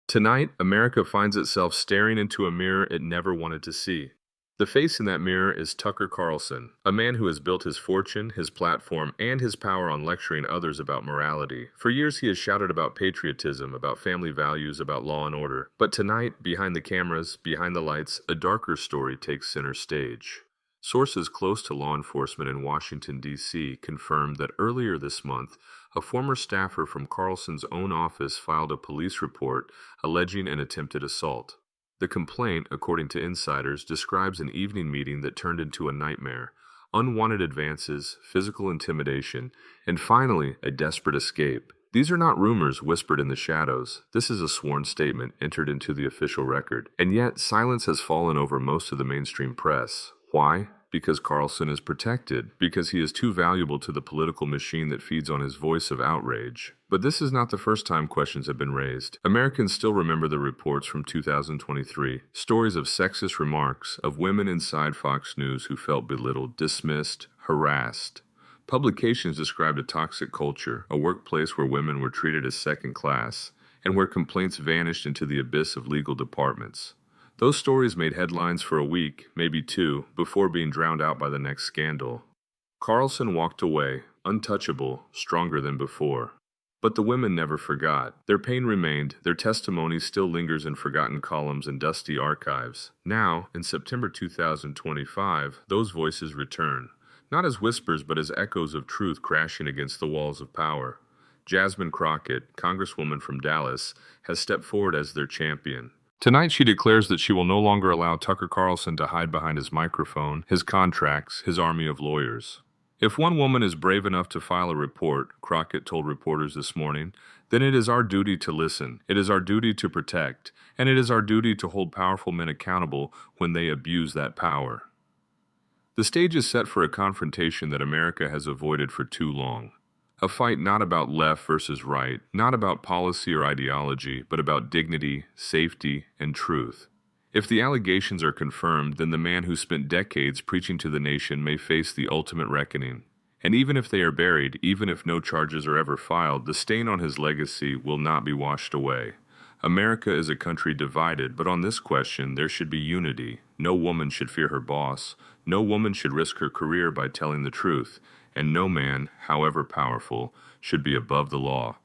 Tonight, America finds itself staring into a mirror it never wanted to see. The face in that mirror is Tucker Carlson, a man who has built his fortune, his platform, and his power on lecturing others about morality. For years, he has shouted about patriotism, about family values, about law and order. But tonight, behind the cameras, behind the lights, a darker story takes center stage. Sources close to law enforcement in Washington, D.C. confirmed that earlier this month, a former staffer from Carlson's own office filed a police report alleging an attempted assault. The complaint, according to insiders, describes an evening meeting that turned into a nightmare, unwanted advances, physical intimidation, and finally, a desperate escape. These are not rumors whispered in the shadows. This is a sworn statement entered into the official record. And yet, silence has fallen over most of the mainstream press. Why? Because Carlson is protected, because he is too valuable to the political machine that feeds on his voice of outrage. But this is not the first time questions have been raised. Americans still remember the reports from 2023, stories of sexist remarks, of women inside Fox News who felt belittled, dismissed, harassed. Publications described a toxic culture, a workplace where women were treated as second class, and where complaints vanished into the abyss of legal departments. Those stories made headlines for a week, maybe two, before being drowned out by the next scandal. Carlson walked away, untouchable, stronger than before. But the women never forgot. Their pain remained, their testimony still lingers in forgotten columns and dusty archives. Now, in September 2025, those voices return, not as whispers but as echoes of truth crashing against the walls of power. Jasmine Crockett, Congresswoman from Dallas, has stepped forward as their champion. Tonight she declares that she will no longer allow Tucker Carlson to hide behind his microphone, his contracts, his army of lawyers. If one woman is brave enough to file a report, Crockett told reporters this morning, then it is our duty to listen, it is our duty to protect, and it is our duty to hold powerful men accountable when they abuse that power. The stage is set for a confrontation that America has avoided for too long. A fight not about left versus right, not about policy or ideology, but about dignity, safety, and truth. If the allegations are confirmed, then the man who spent decades preaching to the nation may face the ultimate reckoning. And even if they are buried, even if no charges are ever filed, the stain on his legacy will not be washed away. America is a country divided, but on this question, there should be unity. No woman should fear her boss. No woman should risk her career by telling the truth. And no man, however powerful, should be above the law.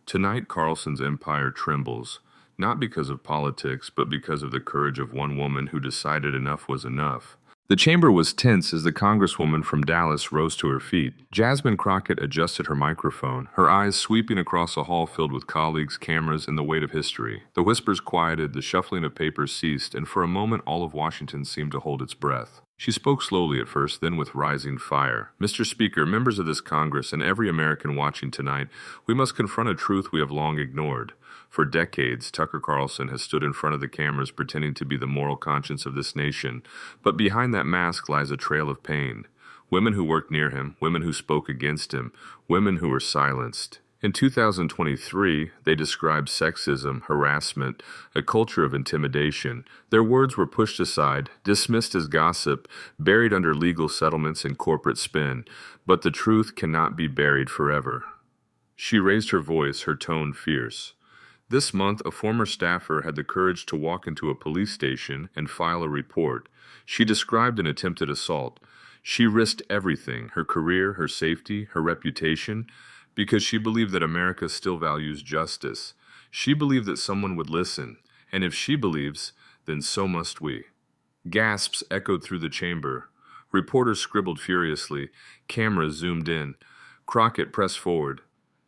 Tonight, Carlson's empire trembles, not because of politics, but because of the courage of one woman who decided enough was enough. The chamber was tense as the Congresswoman from Dallas rose to her feet. Jasmine Crockett adjusted her microphone, her eyes sweeping across a hall filled with colleagues, cameras, and the weight of history. The whispers quieted, the shuffling of papers ceased, and for a moment all of Washington seemed to hold its breath. She spoke slowly at first, then with rising fire. Mr. Speaker, members of this Congress, and every American watching tonight, we must confront a truth we have long ignored. For decades, Tucker Carlson has stood in front of the cameras pretending to be the moral conscience of this nation, but behind that mask lies a trail of pain. Women who worked near him, women who spoke against him, women who were silenced. In 2023, they described sexism, harassment, a culture of intimidation. Their words were pushed aside, dismissed as gossip, buried under legal settlements and corporate spin. But the truth cannot be buried forever. She raised her voice, her tone fierce. This month, a former staffer had the courage to walk into a police station and file a report. She described an attempted assault. She risked everything, her career, her safety, her reputation, because she believed that America still values justice. She believed that someone would listen, and if she believes, then so must we. Gasps echoed through the chamber. Reporters scribbled furiously. Cameras zoomed in. Crockett pressed forward.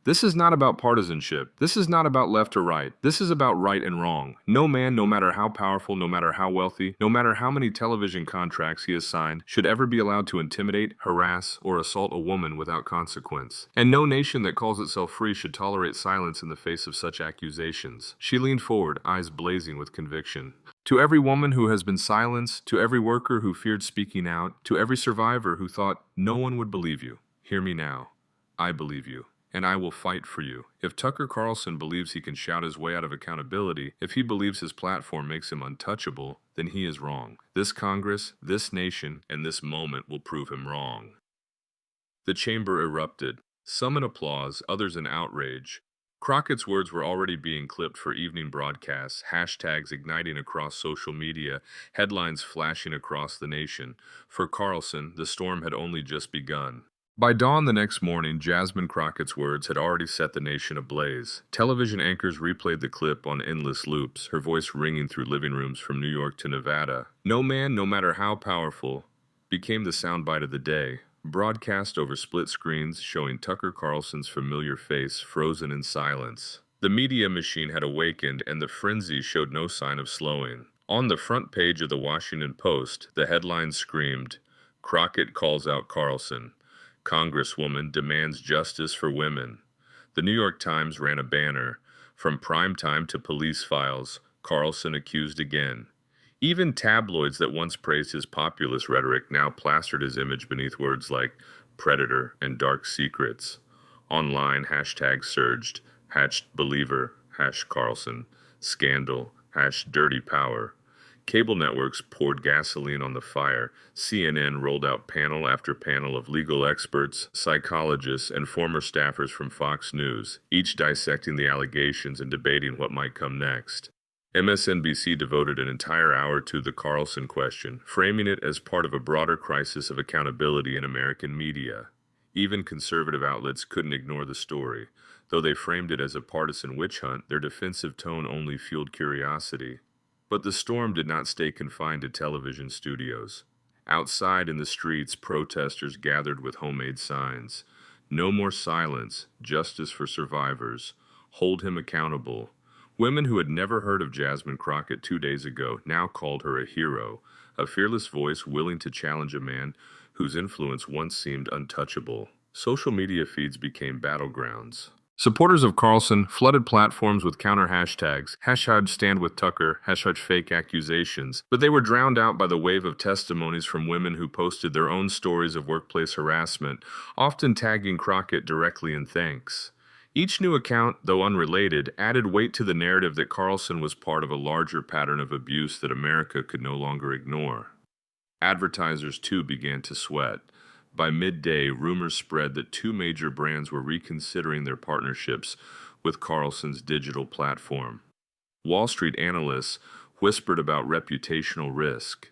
This is not about partisanship. This is not about left or right. This is about right and wrong. No man, no matter how powerful, no matter how wealthy, no matter how many television contracts he has signed, should ever be allowed to intimidate, harass, or assault a woman without consequence. And no nation that calls itself free should tolerate silence in the face of such accusations. She leaned forward, eyes blazing with conviction. To every woman who has been silenced, to every worker who feared speaking out, to every survivor who thought no one would believe you, hear me now. I believe you. And I will fight for you. If Tucker Carlson believes he can shout his way out of accountability, if he believes his platform makes him untouchable, then he is wrong. This Congress, this nation, and this moment will prove him wrong. The chamber erupted, some in applause, others in outrage. Crockett's words were already being clipped for evening broadcasts, hashtags igniting across social media, headlines flashing across the nation. For Carlson, the storm had only just begun. By dawn the next morning, Jasmine Crockett's words had already set the nation ablaze. Television anchors replayed the clip on endless loops, her voice ringing through living rooms from New York to Nevada. No man, no matter how powerful, became the soundbite of the day. Broadcast over split screens showing Tucker Carlson's familiar face frozen in silence. The media machine had awakened, and the frenzy showed no sign of slowing. On the front page of the Washington Post, the headline screamed, "Crockett calls out Carlson. Congresswoman demands justice for women." The New York Times ran a banner, "From prime time to police files, Carlson accused again." Even tabloids that once praised his populist rhetoric now plastered his image beneath words like predator and dark secrets. Online, hashtags surged, #believer, #Carlson, scandal, #dirty power. Cable networks poured gasoline on the fire. CNN rolled out panel after panel of legal experts, psychologists, and former staffers from Fox News, each dissecting the allegations and debating what might come next. MSNBC devoted an entire hour to the Carlson question, framing it as part of a broader crisis of accountability in American media. Even conservative outlets couldn't ignore the story. Though they framed it as a partisan witch hunt, their defensive tone only fueled curiosity. But the storm did not stay confined to television studios. Outside in the streets, protesters gathered with homemade signs. "No more silence, justice for survivors, hold him accountable." Women who had never heard of Jasmine Crockett 2 days ago now called her a hero, a fearless voice willing to challenge a man whose influence once seemed untouchable. Social media feeds became battlegrounds. Supporters of Carlson flooded platforms with counter hashtags, #stand with Tucker, #fake accusations, but they were drowned out by the wave of testimonies from women who posted their own stories of workplace harassment, often tagging Crockett directly in thanks. Each new account, though unrelated, added weight to the narrative that Carlson was part of a larger pattern of abuse that America could no longer ignore. Advertisers, too, began to sweat. By midday, rumors spread that 2 major brands were reconsidering their partnerships with Carlson's digital platform. Wall Street analysts whispered about reputational risk.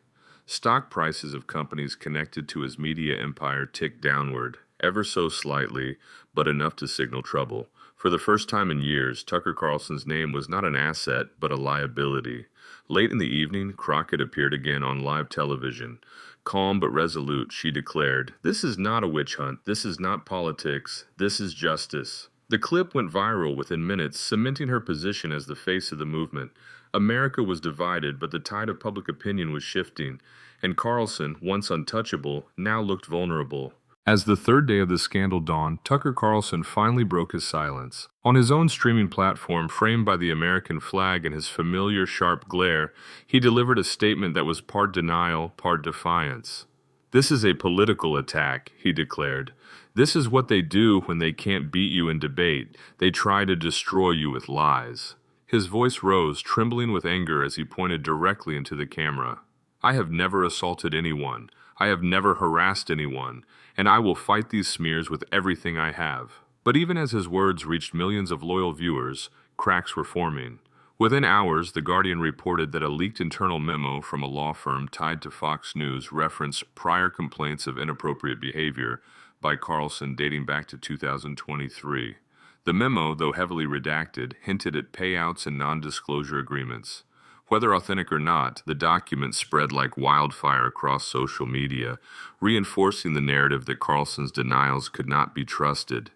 Stock prices of companies connected to his media empire ticked downward, ever so slightly, but enough to signal trouble. For the first time in years, Tucker Carlson's name was not an asset, but a liability. Late in the evening, Crockett appeared again on live television. Calm but resolute, she declared, "This is not a witch hunt. This is not politics. This is justice." The clip went viral within minutes, cementing her position as the face of the movement. America was divided, but the tide of public opinion was shifting, and Carlson, once untouchable, now looked vulnerable. As the third day of the scandal dawned, Tucker Carlson finally broke his silence. On his own streaming platform, framed by the American flag and his familiar sharp glare, he delivered a statement that was part denial, part defiance. "This is a political attack," he declared. "This is what they do when they can't beat you in debate. They try to destroy you with lies." His voice rose, trembling with anger as he pointed directly into the camera. "I have never assaulted anyone. I have never harassed anyone, and I will fight these smears with everything I have." But even as his words reached millions of loyal viewers, cracks were forming. Within hours, The Guardian reported that a leaked internal memo from a law firm tied to Fox News referenced prior complaints of inappropriate behavior by Carlson dating back to 2023. The memo, though heavily redacted, hinted at payouts and non-disclosure agreements. Whether authentic or not, the document spread like wildfire across social media, reinforcing the narrative that Carlson's denials could not be trusted.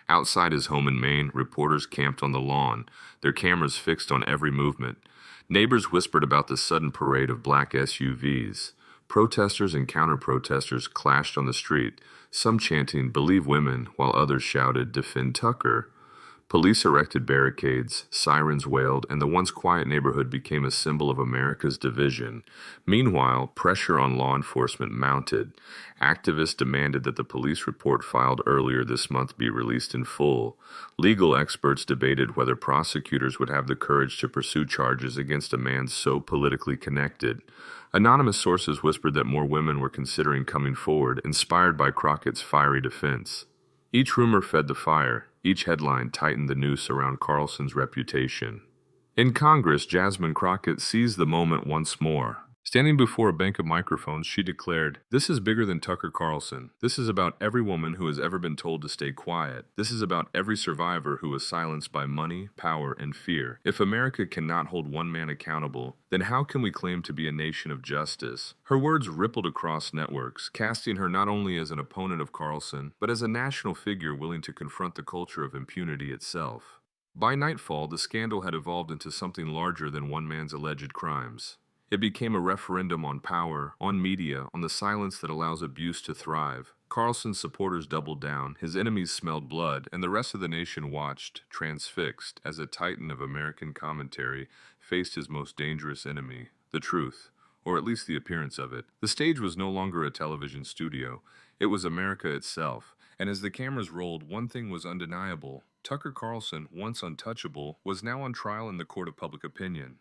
Outside his home in Maine, reporters camped on the lawn, their cameras fixed on every movement. Neighbors whispered about the sudden parade of black SUVs. Protesters and counter-protesters clashed on the street, some chanting, "Believe women," while others shouted, "Defend Tucker." Police erected barricades, sirens wailed, and the once quiet neighborhood became a symbol of America's division. Meanwhile, pressure on law enforcement mounted. Activists demanded that the police report filed earlier this month be released in full. Legal experts debated whether prosecutors would have the courage to pursue charges against a man so politically connected. Anonymous sources whispered that more women were considering coming forward, inspired by Crockett's fiery defense. Each rumor fed the fire. Each headline tightened the noose around Carlson's reputation. In Congress, Jasmine Crockett seized the moment once more. Standing before a bank of microphones, she declared, "This is bigger than Tucker Carlson. This is about every woman who has ever been told to stay quiet. This is about every survivor who was silenced by money, power, and fear. If America cannot hold one man accountable, then how can we claim to be a nation of justice?" Her words rippled across networks, casting her not only as an opponent of Carlson, but as a national figure willing to confront the culture of impunity itself. By nightfall, the scandal had evolved into something larger than one man's alleged crimes. It became a referendum on power, on media, on the silence that allows abuse to thrive. Carlson's supporters doubled down, his enemies smelled blood, and the rest of the nation watched, transfixed, as a titan of American commentary faced his most dangerous enemy, the truth, or at least the appearance of it. The stage was no longer a television studio. It was America itself. And as the cameras rolled, one thing was undeniable. Tucker Carlson, once untouchable, was now on trial in the court of public opinion.